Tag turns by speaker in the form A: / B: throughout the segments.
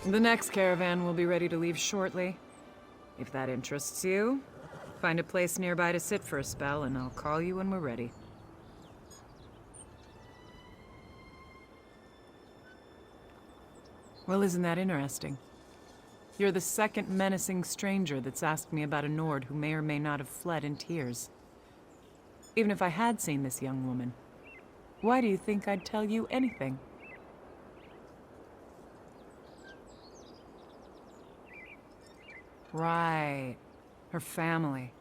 A: The next caravan will be ready to leave shortly. If that interests you, find a place nearby to sit for a spell, and I'll call you when we're ready. Well, isn't that interesting? You're the second menacing stranger that's asked me about a Nord who may or may not have fled in tears. Even if I had seen this young woman, why do you think I'd tell you anything? Right. Her family.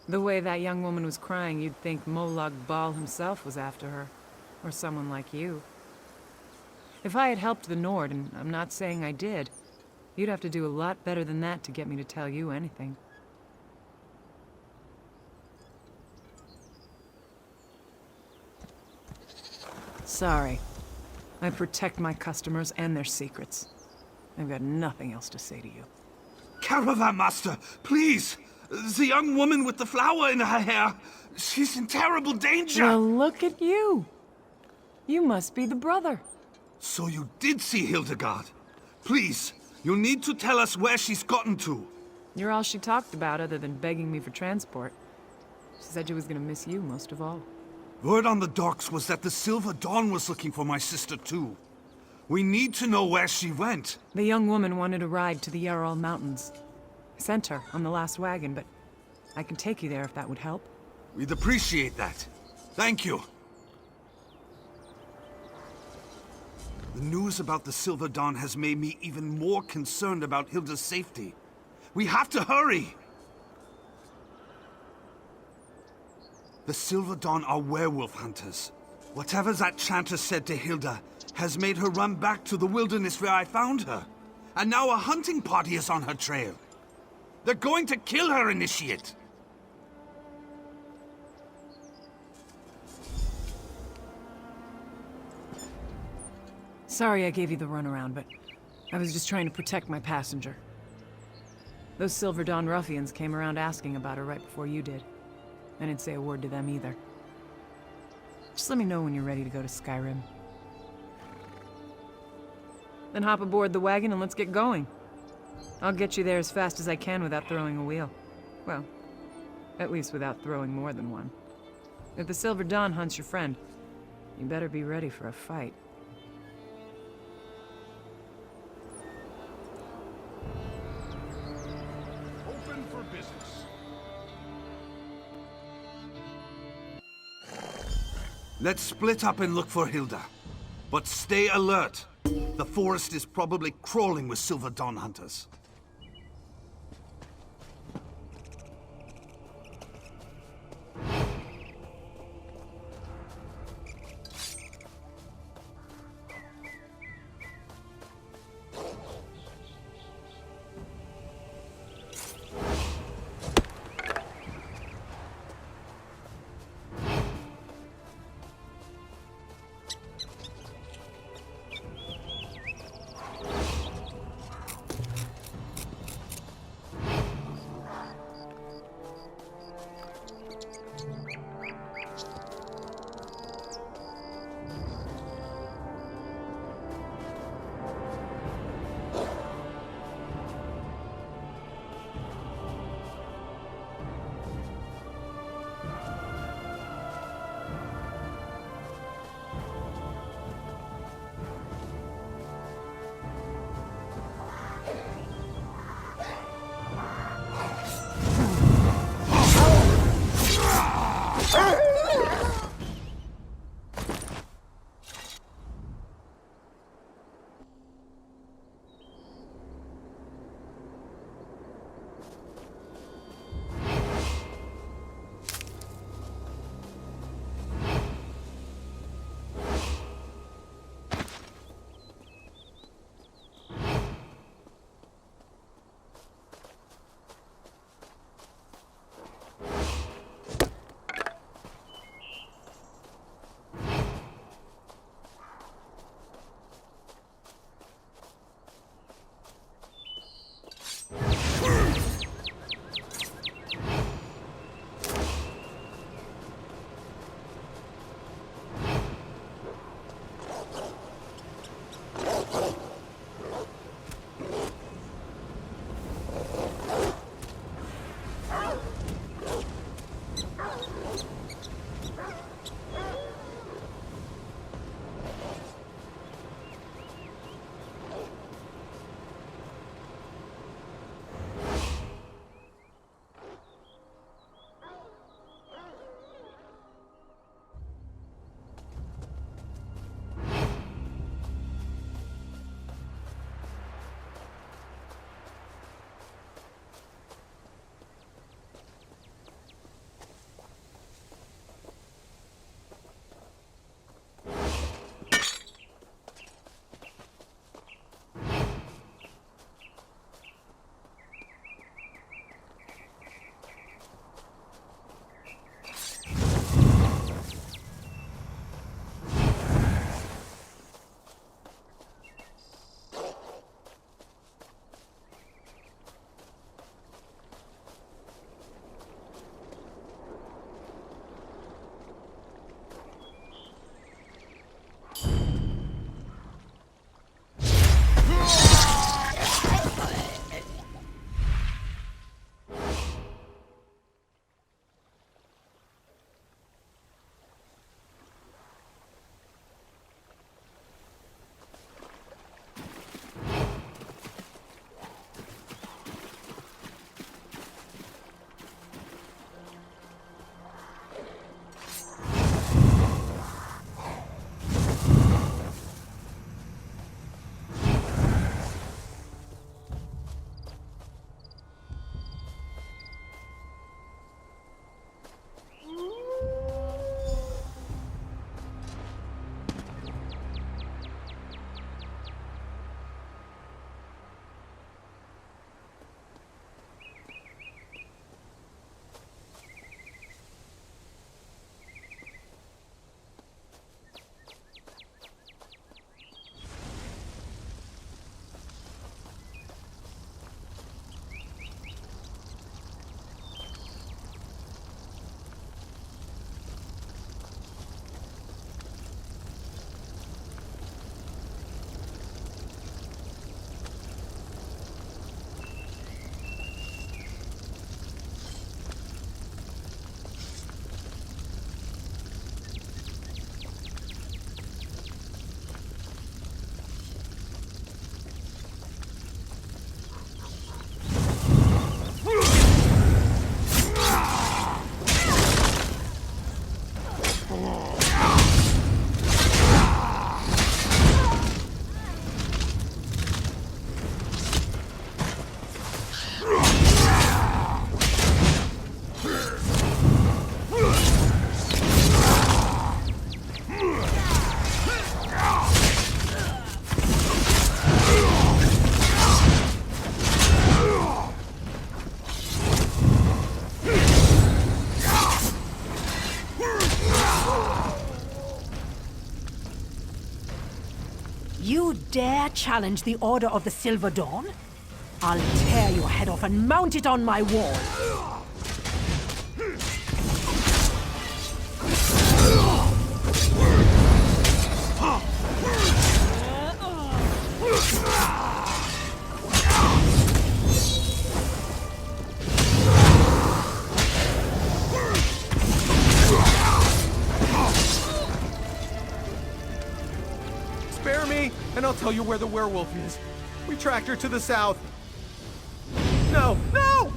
A: The way that young woman was crying, you'd think Molag Bal himself was after her. Or someone like you. If I had helped the Nord, and I'm not saying I did, you'd have to do a lot better than that to get me to tell you anything. Sorry. I protect my customers and their secrets. I've got nothing else to say to you.
B: Caravan Master, please! The young woman with the flower in her hair, she's in terrible danger!
A: Well, look at you! You must be the brother.
B: So you did see Hildegard. Please, you'll need to tell us where she's gotten to.
A: You're all she talked about other than begging me for transport. She said she was gonna miss you most of all.
B: Word on the docks was that the Silver Dawn was looking for my sister too. We need to know where she went.
A: The young woman wanted a ride to the Yarral Mountains. I sent her on the last wagon, but I can take you there if that would help.
B: We'd appreciate that. Thank you. The news about the Silver Dawn has made me even more concerned about Hilda's safety. We have to hurry! The Silver Dawn are werewolf hunters. Whatever that chanter said to Hilda has made her run back to the wilderness where I found her. And now a hunting party is on her trail. They're going to kill her, Initiate!
A: Sorry I gave you the runaround, but I was just trying to protect my passenger. Those Silver Dawn ruffians came around asking about her right before you did. I didn't say a word to them either. Just let me know when you're ready to go to Skyrim. Then hop aboard the wagon and let's get going. I'll get you there as fast as I can without throwing a wheel. Well, at least without throwing more than one. If the Silver Dawn hunts your friend, you better be ready for a fight.
C: Open for business.
B: Let's split up and look for Hilda. But stay alert. The forest is probably crawling with Silver Dawn hunters.
D: You dare challenge the Order of the Silver Dawn? I'll tear your head off and mount it on my wall.
E: Spare me, and I'll tell you where the werewolf is. We tracked her to the south. No, no!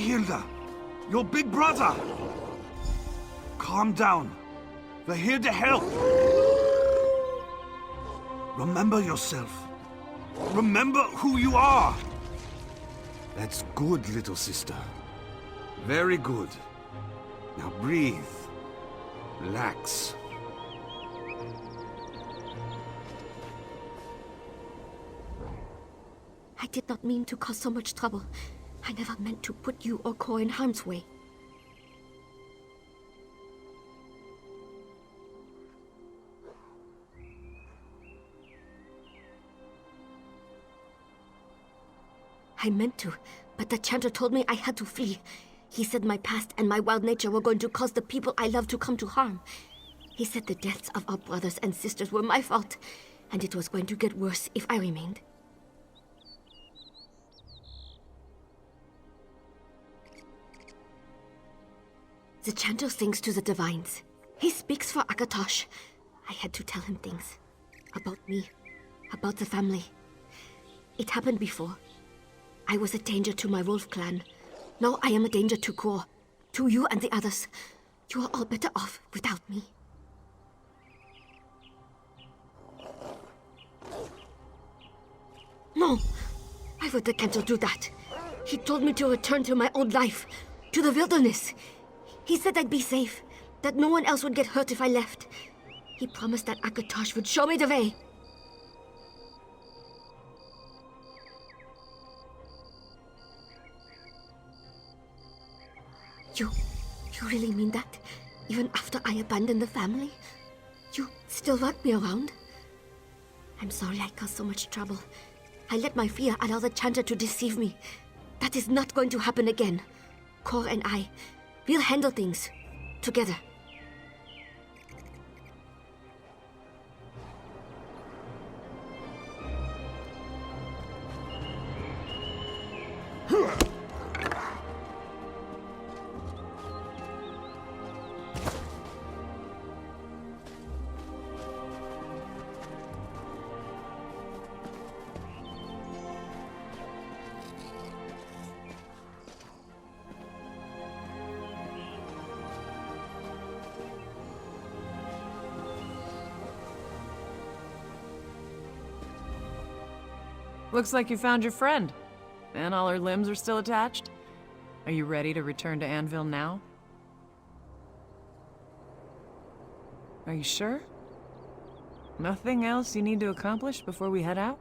B: Hilda. Your big brother. Calm down. We're here to help. Remember yourself. Remember who you are. That's good, little sister. Very good. Now breathe. Relax.
F: I did not mean to cause so much trouble. I never meant to put you or Cor in harm's way. I meant to, but the chanter told me I had to flee. He said my past and my wild nature were going to cause the people I love to come to harm. He said the deaths of our brothers and sisters were my fault, and it was going to get worse if I remained. The chanter sings to the divines. He speaks for Akatosh. I had to tell him things. About me. About the family. It happened before. I was a danger to my wolf clan. Now I am a danger to Kor. To you and the others. You are all better off without me. No! Why would the Cantor do that? He told me to return to my old life. To the wilderness. He said I'd be safe, that no one else would get hurt if I left. He promised that Akatosh would show me the way. You really mean that? Even after I abandoned the family? You still want me around? I'm sorry I caused so much trouble. I let my fear allow the chanter to deceive me. That is not going to happen again. Cor and I, we'll handle things. Together.
A: Looks like you found your friend. And all her limbs are still attached. Are you ready to return to Anvil now? Are you sure? Nothing else you need to accomplish before we head out?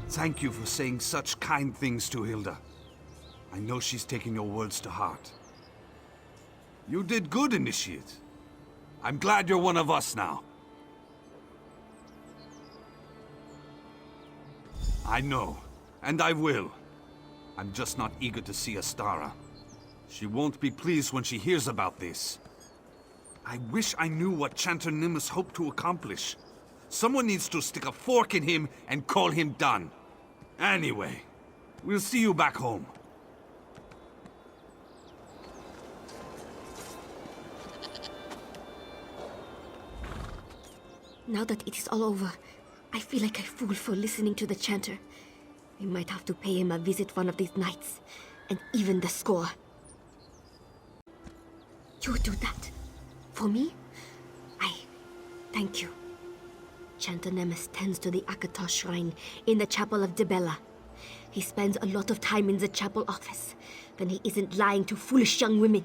B: Thank you for saying such kind things to Hilda. I know she's taken your words to heart. You did good, Initiate. I'm glad you're one of us now. I know, and I will. I'm just not eager to see Astara. She won't be pleased when she hears about this. I wish I knew what Chanter Nimbus hoped to accomplish. Someone needs to stick a fork in him and call him done. Anyway, we'll see you back home.
F: Now that it is all over, I feel like a fool for listening to the chanter. We might have to pay him a visit one of these nights, and even the score. You do that? For me? I thank you. Chanter Nemes tends to the Akatosh shrine in the chapel of Dibella. He spends a lot of time in the chapel office when he isn't lying to foolish young women.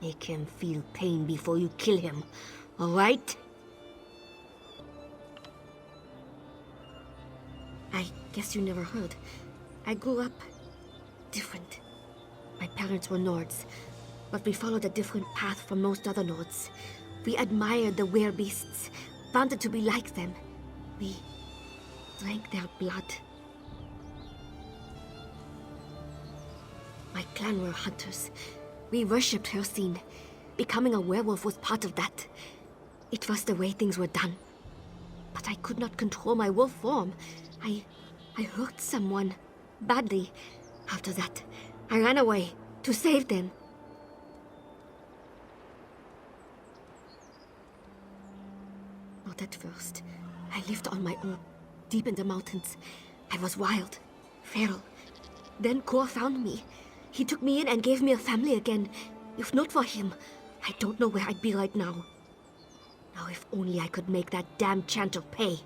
F: Make him feel pain before you kill him, all right? I guess you never heard. I grew up different. My parents were Nords, but we followed a different path from most other Nords. We admired the werebeasts, wanted to be like them. We drank their blood. My clan were hunters. We worshipped Hircine. Becoming a werewolf was part of that. It was the way things were done. But I could not control my wolf form. I hurt someone. badly. After that, I ran away to save them. Not at first. I lived on my own, deep in the mountains. I was wild, feral. Then Kor found me. He took me in and gave me a family again. If not for him, I don't know where I'd be right now. Now if only I could make that damn chanter pay.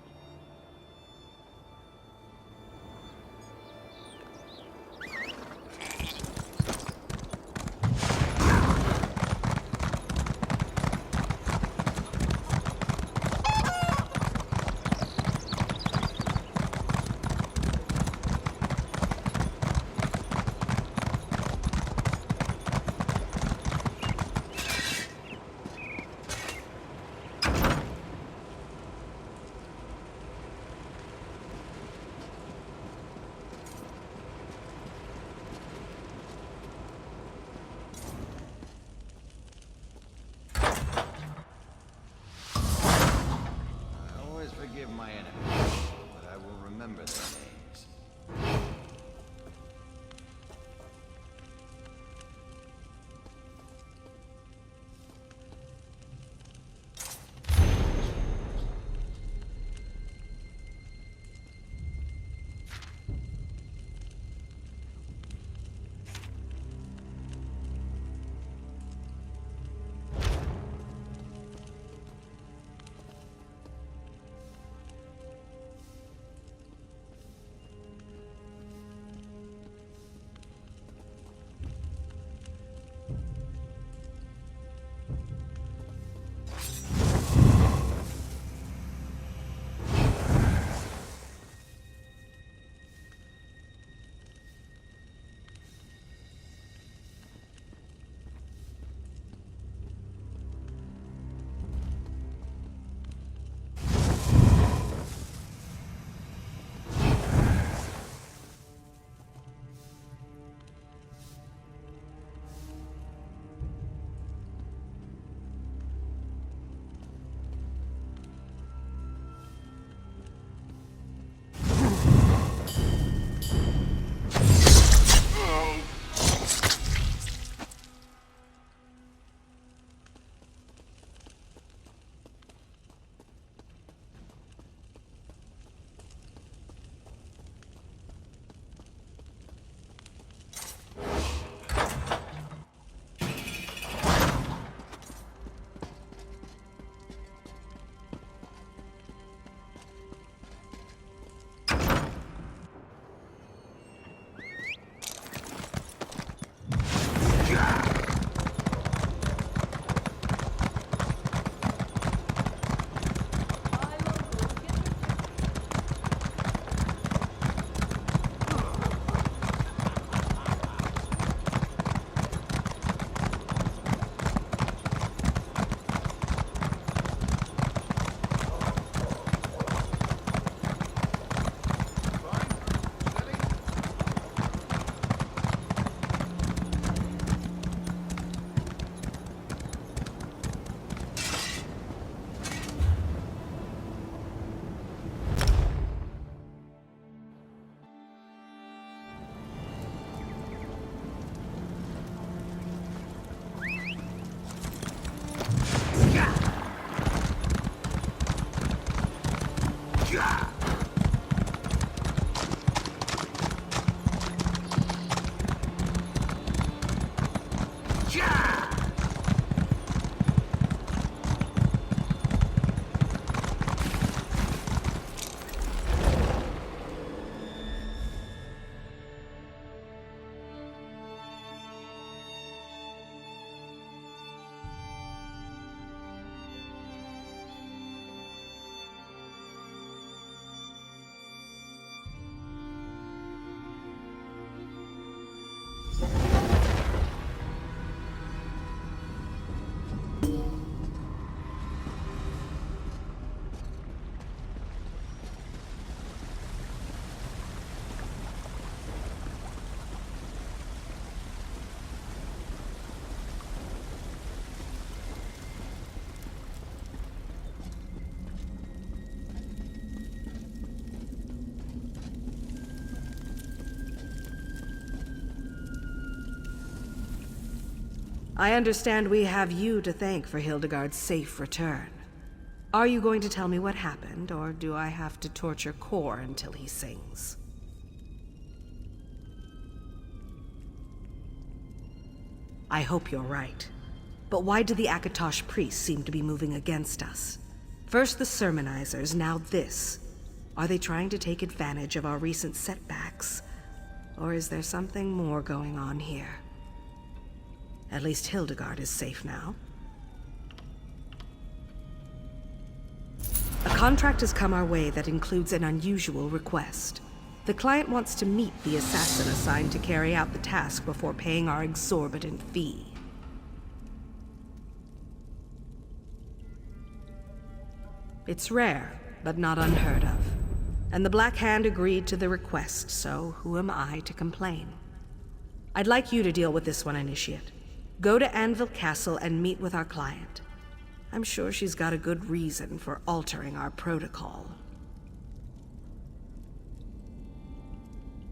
D: I understand we have you to thank for Hildegard's safe return. Are you going to tell me what happened, or do I have to torture Kor until he sings? I hope you're right. But why do the Akatosh priests seem to be moving against us? First the sermonizers, now this. Are they trying to take advantage of our recent setbacks? Or is there something more going on here? At least Hildegard is safe now. A contract has come our way that includes an unusual request. The client wants to meet the assassin assigned to carry out the task before paying our exorbitant fee. It's rare, but not unheard of. And the Black Hand agreed to the request, so who am I to complain? I'd like you to deal with this one, Initiate. Go to Anvil Castle and meet with our client. I'm sure she's got a good reason for altering our protocol.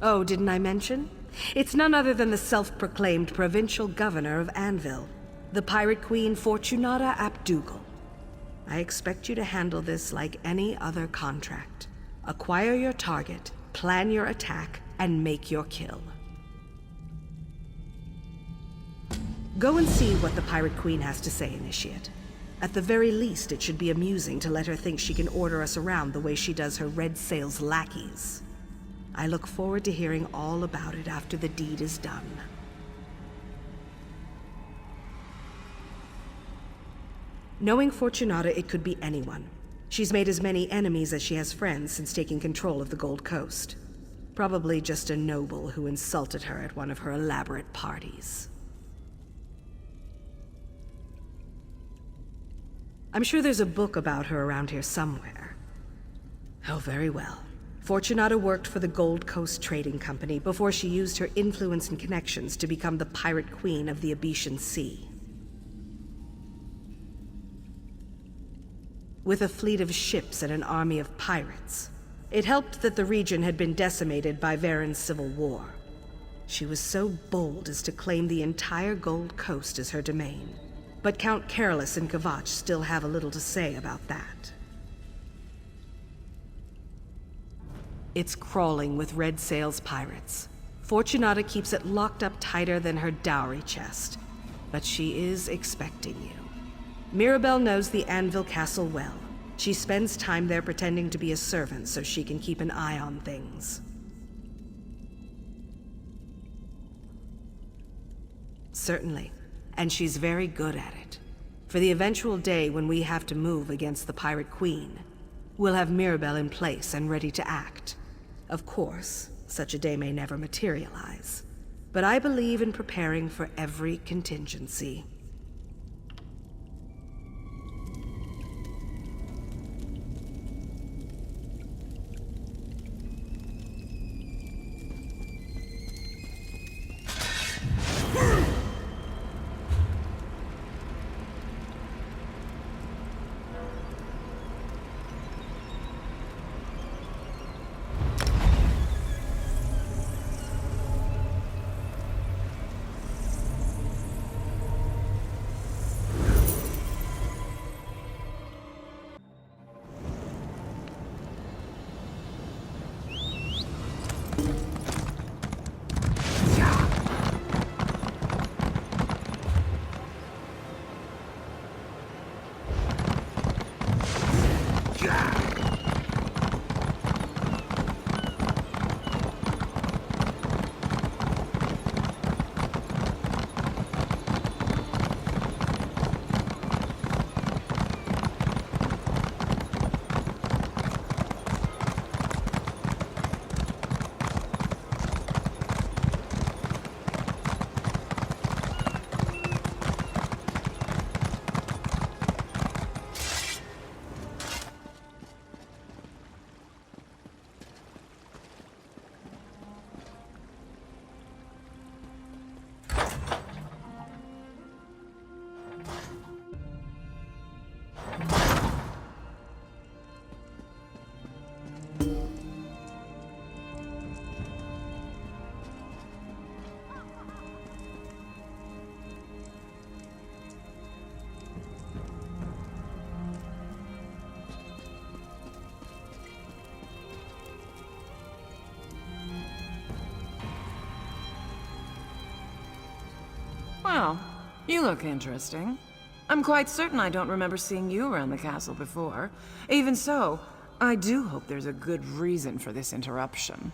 D: Oh, didn't I mention? It's none other than the self-proclaimed provincial governor of Anvil, the pirate queen Fortunata Abdugal. I expect you to handle this like any other contract. Acquire your target, plan your attack, and make your kill. Go and see what the pirate queen has to say, Initiate. At the very least, it should be amusing to let her think she can order us around the way she does her Red Sail's lackeys. I look forward to hearing all about it after the deed is done. Knowing Fortunata, it could be anyone. She's made as many enemies as she has friends since taking control of the Gold Coast. Probably just a noble who insulted her at one of her elaborate parties. I'm sure there's a book about her around here somewhere. Oh, very well. Fortunata worked for the Gold Coast Trading Company before she used her influence and connections to become the pirate queen of the Abetian Sea. With a fleet of ships and an army of pirates, it helped that the region had been decimated by Varen's civil war. She was so bold as to claim the entire Gold Coast as her domain. But Count Careless and Kvatch still have a little to say about that. It's crawling with Red Sail's pirates. Fortunata keeps it locked up tighter than her dowry chest. But she is expecting you. Mirabelle knows the Anvil Castle well. She spends time there pretending to be a servant so she can keep an eye on things. Certainly. And she's very good at it. For the eventual day when we have to move against the Pirate Queen, we'll have Mirabelle in place and ready to act. Of course, such a day may never materialize. But I believe in preparing for every contingency.
A: You look interesting. I'm quite certain I don't remember seeing you around the castle before. Even so, I do hope there's a good reason for this interruption.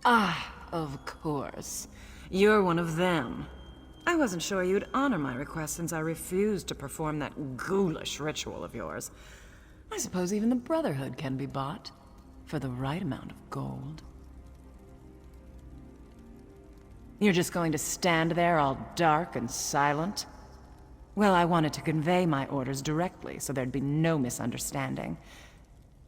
A: Ah, of course. You're one of them. I wasn't sure you'd honor my request since I refused to perform that ghoulish ritual of yours. I suppose even the Brotherhood can be bought for the right amount of gold. You're just going to stand there all dark and silent? Well, I wanted to convey my orders directly so there'd be no misunderstanding.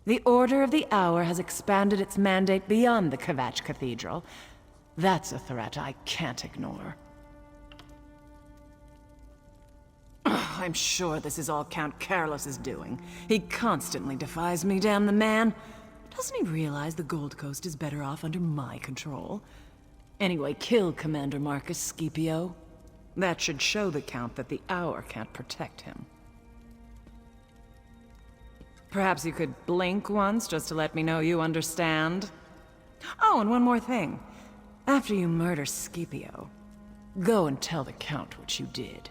A: The Order of the Hour has expanded its mandate beyond the Kvatch Cathedral. That's a threat I can't ignore. I'm sure this is all Count Careless's doing. He constantly defies me, damn the man. Doesn't he realize the Gold Coast is better off under my control? Anyway, kill Commander Marcus Scipio. That should show the Count that the Hour can't protect him. Perhaps you could blink once just to let me know you understand? Oh, and one more thing. After you murder Scipio, go and tell the Count what you did.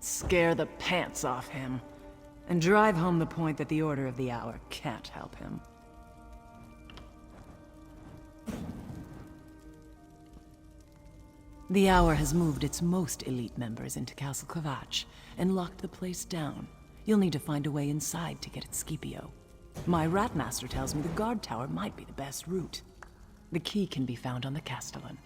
A: Scare the pants off him, and drive home the point that the Order of the Hour can't help him. The Hour has moved its most elite members into Castle Kvatch and locked the place down. You'll need to find a way inside to get at Scipio. My Ratmaster tells me the guard tower might be the best route. The key can be found on the Castellan.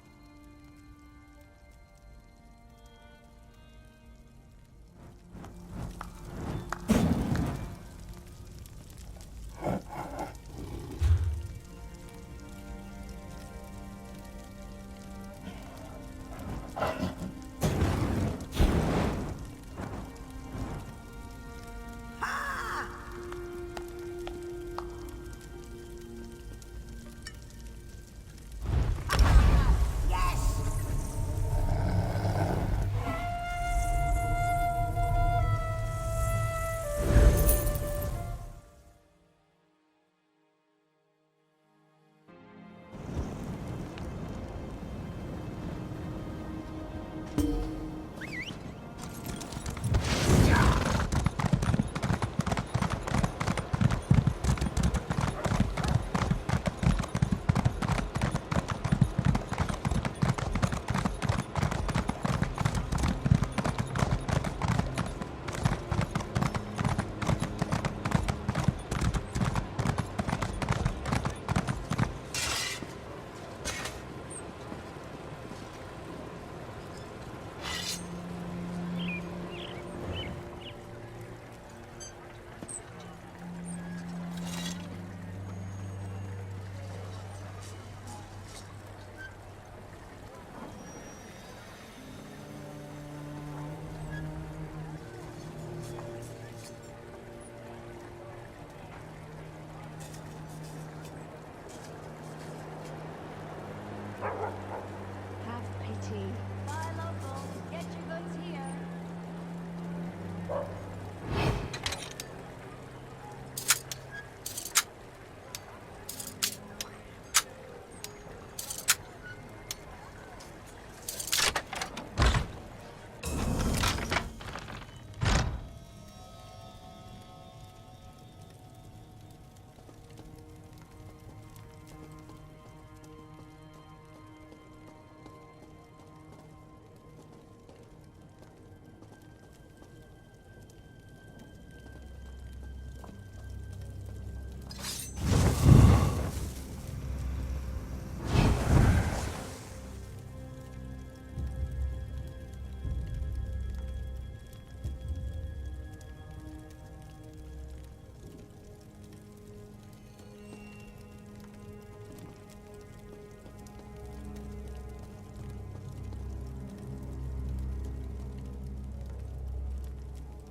G: Have pity. Buy local. Get your goods here.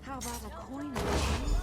G: How about a coin or two?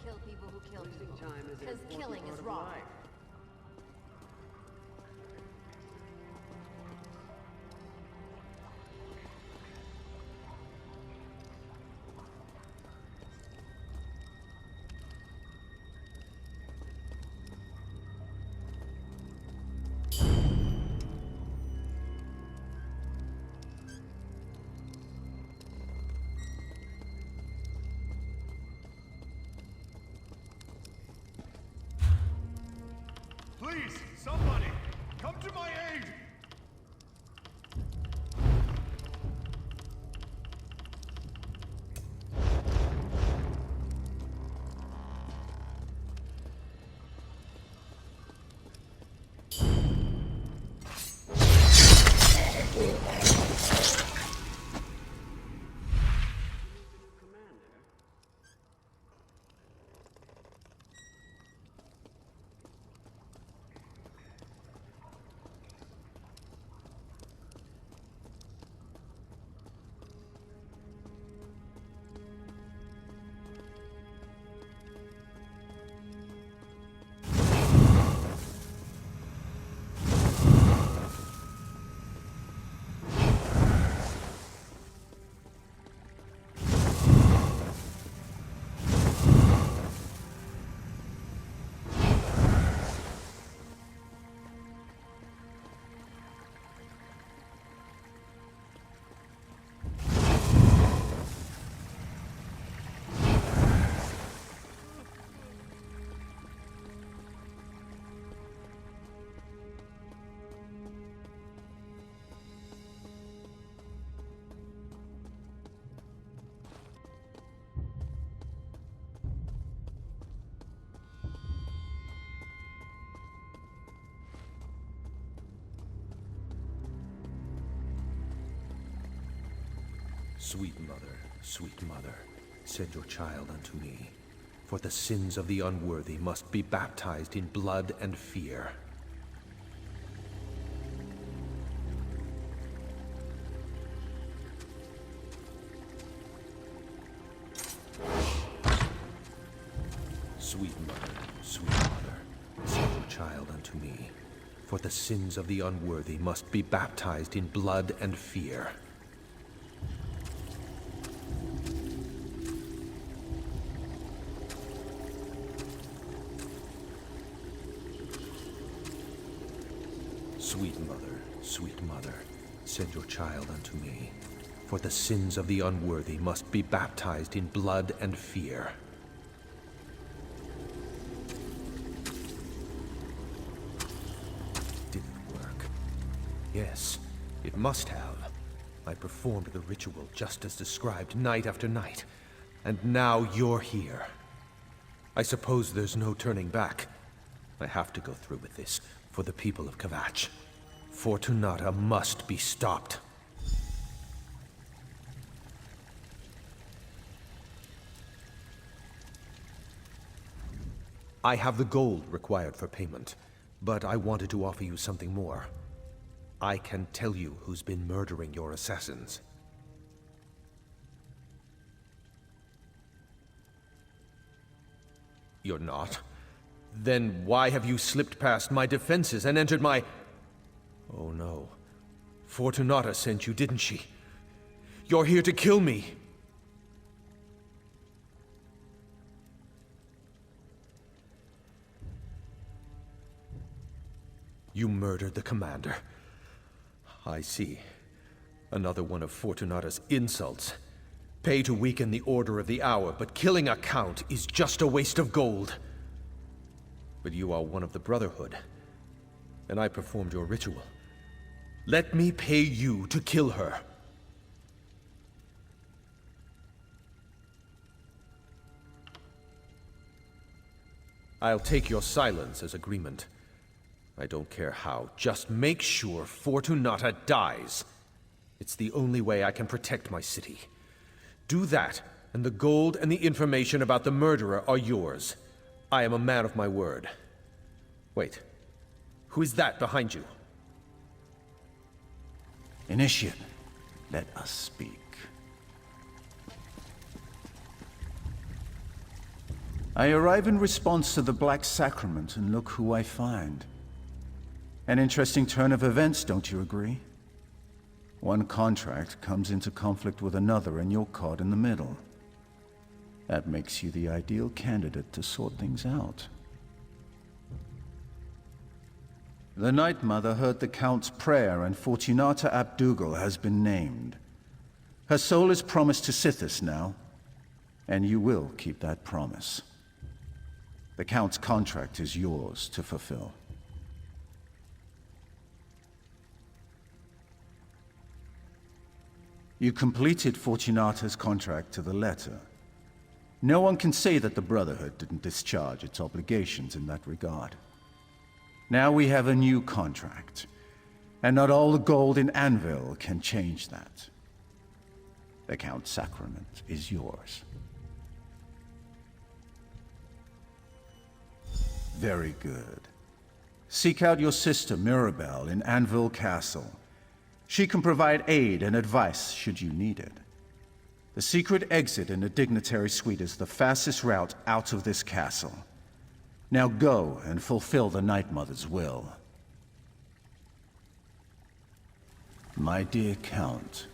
G: kill people who kill people. Because killing is wrong.
C: Please, somebody, come to my aid!
E: Sweet mother, send your child unto me. For the sins of the unworthy must be baptized in blood and fear. Sweet mother, send your child unto me. For the sins of the unworthy must be baptized in blood and fear. Sweet mother, send your child unto me. For the sins of the unworthy must be baptized in blood and fear. Didn't work. Yes, it must have. I performed the ritual just as described night after night. And now you're here. I suppose there's no turning back. I have to go through with this, for the people of Kvatch. Fortunata must be stopped. I have the gold required for payment, but I wanted to offer you something more. I can tell you who's been murdering your assassins. You're not? Then why have you slipped past my defenses and entered my... Oh no. Fortunata sent you, didn't she? You're here to kill me! You murdered the commander. I see. Another one of Fortunata's insults. Pay to weaken the Order of the Hour, but killing a count is just a waste of gold. But you are one of the Brotherhood, and I performed your ritual. Let me pay you to kill her. I'll take your silence as agreement. I don't care how. Just make sure Fortunata dies. It's the only way I can protect my city. Do that, and the gold and the information about the murderer are yours. I am a man of my word. Wait. Who is that behind you?
H: Initiate, let us speak. I arrive in response to the Black Sacrament, and look who I find. An interesting turn of events, don't you agree? One contract comes into conflict with another, and you're caught in the middle. That makes you the ideal candidate to sort things out. The Night Mother heard the Count's prayer, and Fortunata Abdugal has been named. Her soul is promised to Sithis now, and you will keep that promise. The Count's contract is yours to fulfill. You completed Fortunata's contract to the letter. No one can say that the Brotherhood didn't discharge its obligations in that regard. Now we have a new contract, and not all the gold in Anvil can change that. The Count's sacrament is yours. Very good. Seek out your sister, Mirabelle, in Anvil Castle. She can provide aid and advice should you need it. The secret exit in the Dignitary Suite is the fastest route out of this castle. Now go and fulfill the Night Mother's will. My dear Count,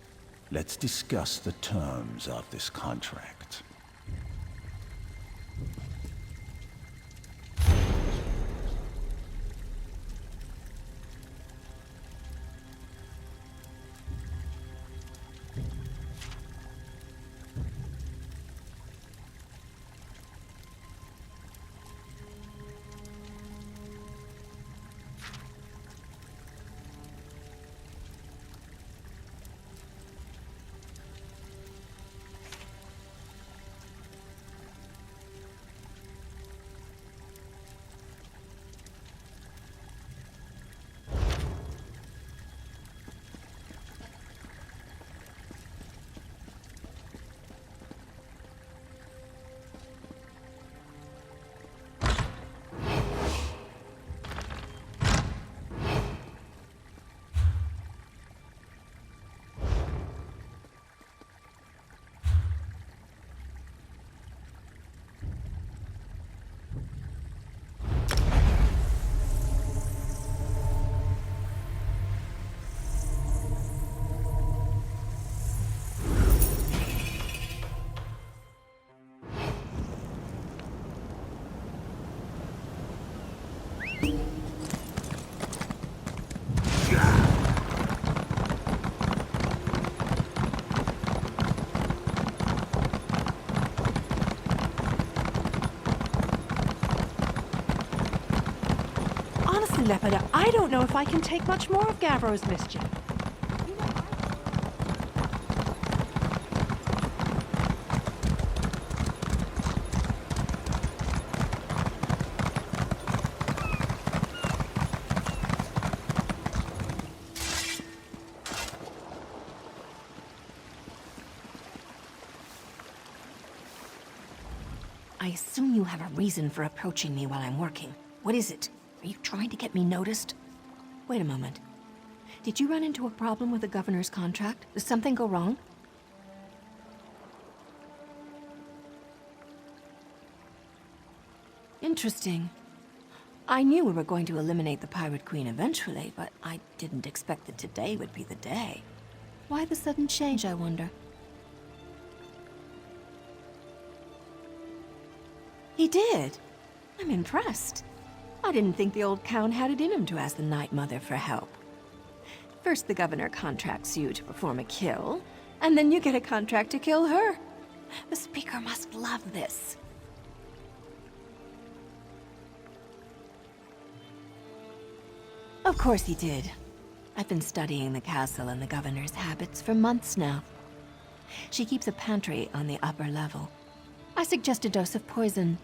H: let's discuss the terms of this contract.
G: Lepida, I don't know if I can take much more of Gavro's mischief.
F: I assume you have a reason for approaching me while I'm working. What is it? Are you trying to get me noticed? Wait a moment. Did you run into a problem with the governor's contract? Did something go wrong? Interesting. I knew we were going to eliminate the Pirate Queen eventually, but I didn't expect that today would be the day. Why the sudden change, I wonder? He did? I'm impressed. I didn't think the old Count had it in him to ask the Night Mother for help. First the governor contracts you to perform a kill, and then you get a contract to kill her. The Speaker must love this. Of course he did. I've been studying the castle and the governor's habits for months now. She keeps a pantry on the upper level. I suggest a dose of poison.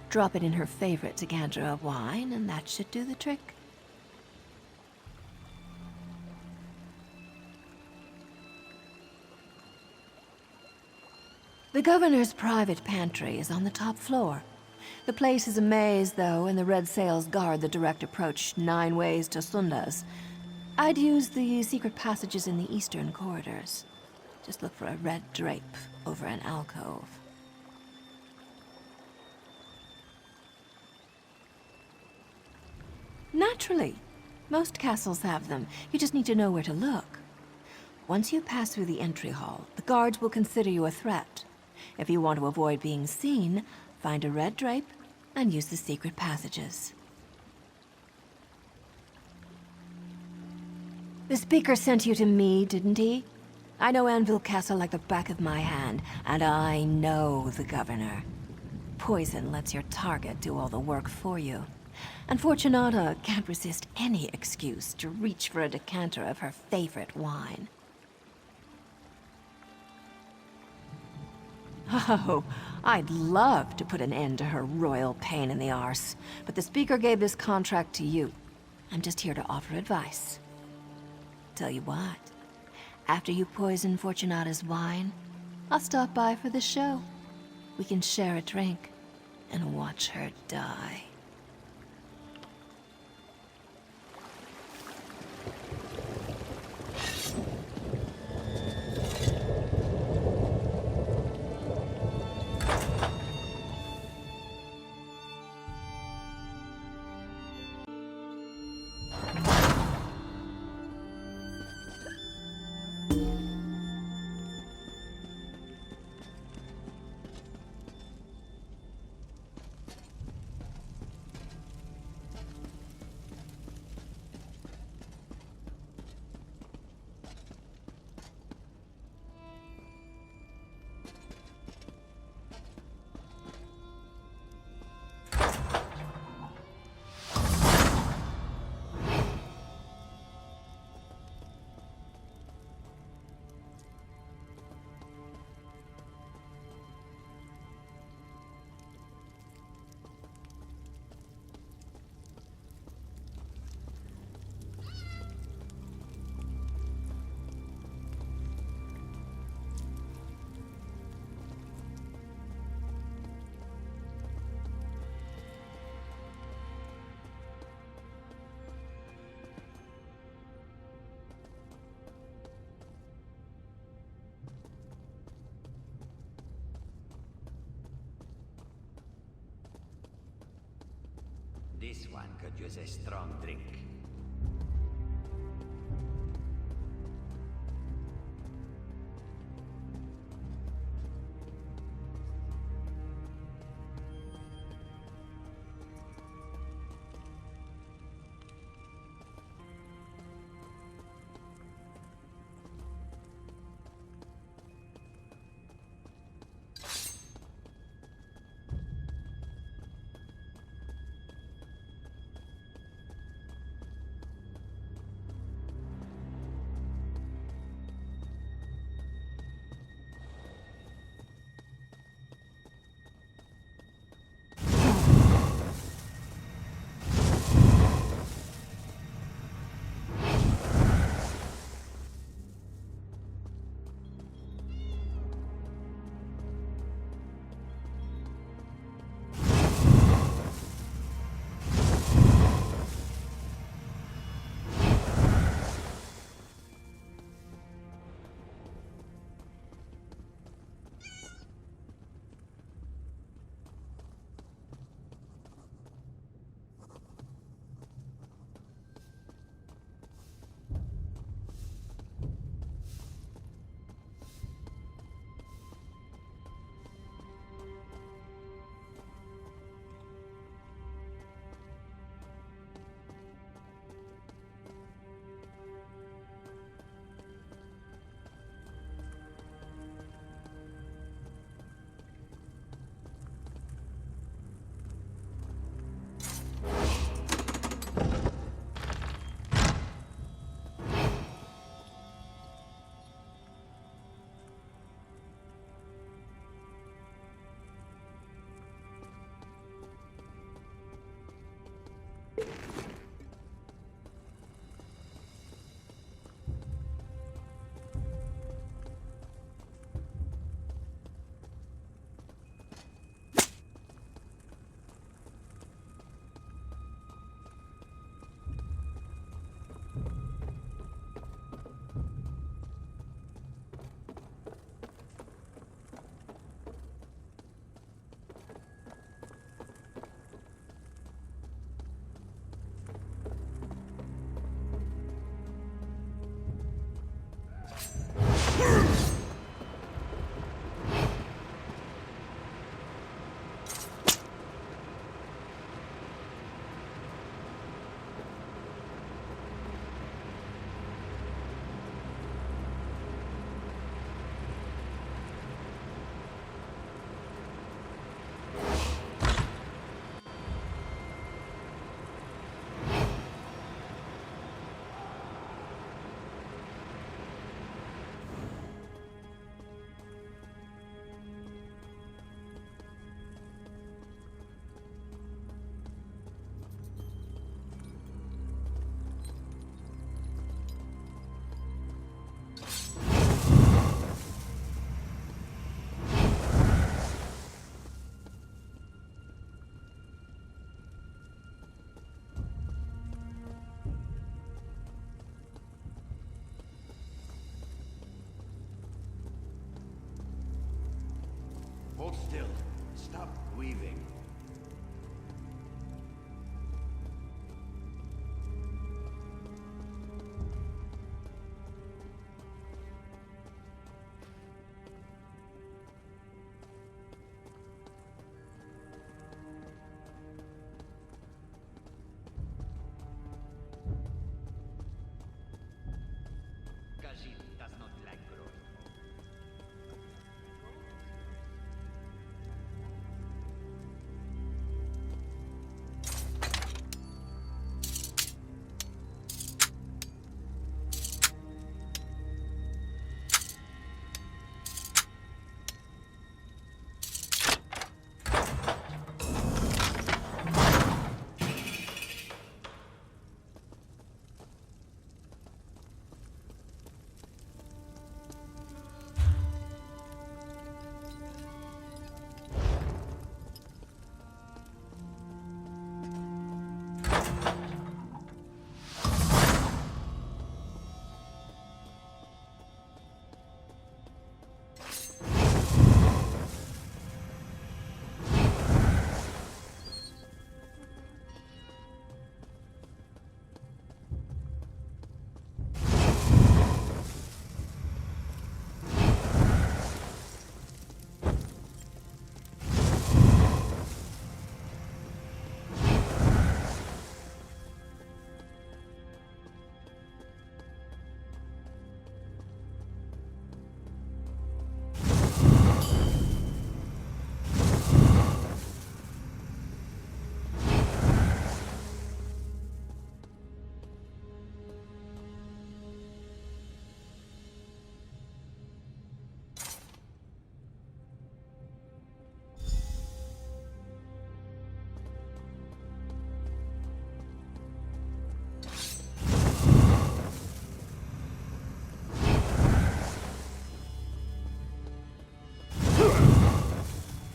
F: Drop it in her favorite decanter of wine, and that should do the trick. The governor's private pantry is on the top floor. The place is a maze, though, and the red sails guard the direct approach 9 ways to Sundas. I'd use the secret passages in the eastern corridors. Just look for a red drape over an alcove.
G: Naturally. Most castles have them. You just need to know where to look. Once you pass through the entry hall, the guards will consider you a threat. If you want to avoid being seen, find a red drape and use the secret passages. The Speaker sent you to me, didn't he? I know Anvil Castle like the back of my hand, and I know the Governor. Poison lets your target do all the work for you. And Fortunata can't resist any excuse to reach for a decanter of her favorite wine. Oh, I'd love to put an end to her royal pain in the arse, but the Speaker gave this contract to you. I'm just here to offer advice. Tell you what, after you poison Fortunata's wine, I'll stop by for the show. We can share a drink and watch her die.
I: This one could use a strong drink. Hold still. Stop weaving. Khajiit does not like growth.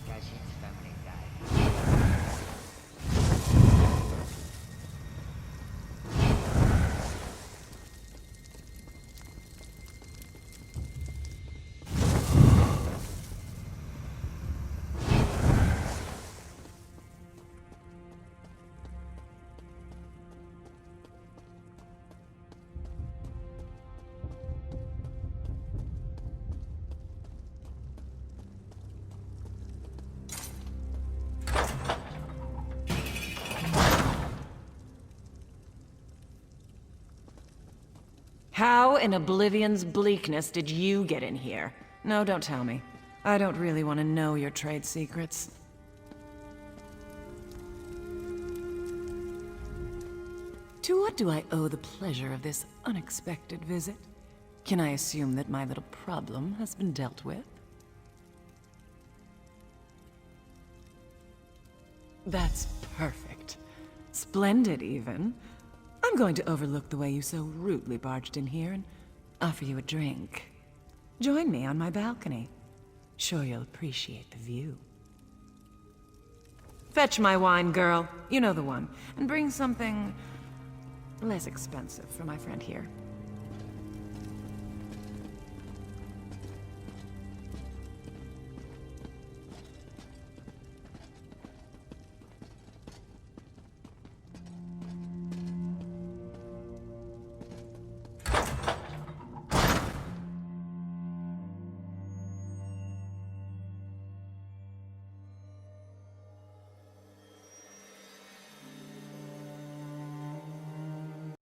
I: Khajiit's family died.
A: How in Oblivion's bleakness did you get in here? No, don't tell me. I don't really want to know your trade secrets. To what do I owe the pleasure of this unexpected visit? Can I assume that my little problem has been dealt with? That's perfect. Splendid, even. I'm going to overlook the way you so rudely barged in here and offer you a drink. Join me on my balcony. Sure you'll appreciate the view. Fetch my wine, girl. You know the one. And bring something less expensive for my friend here.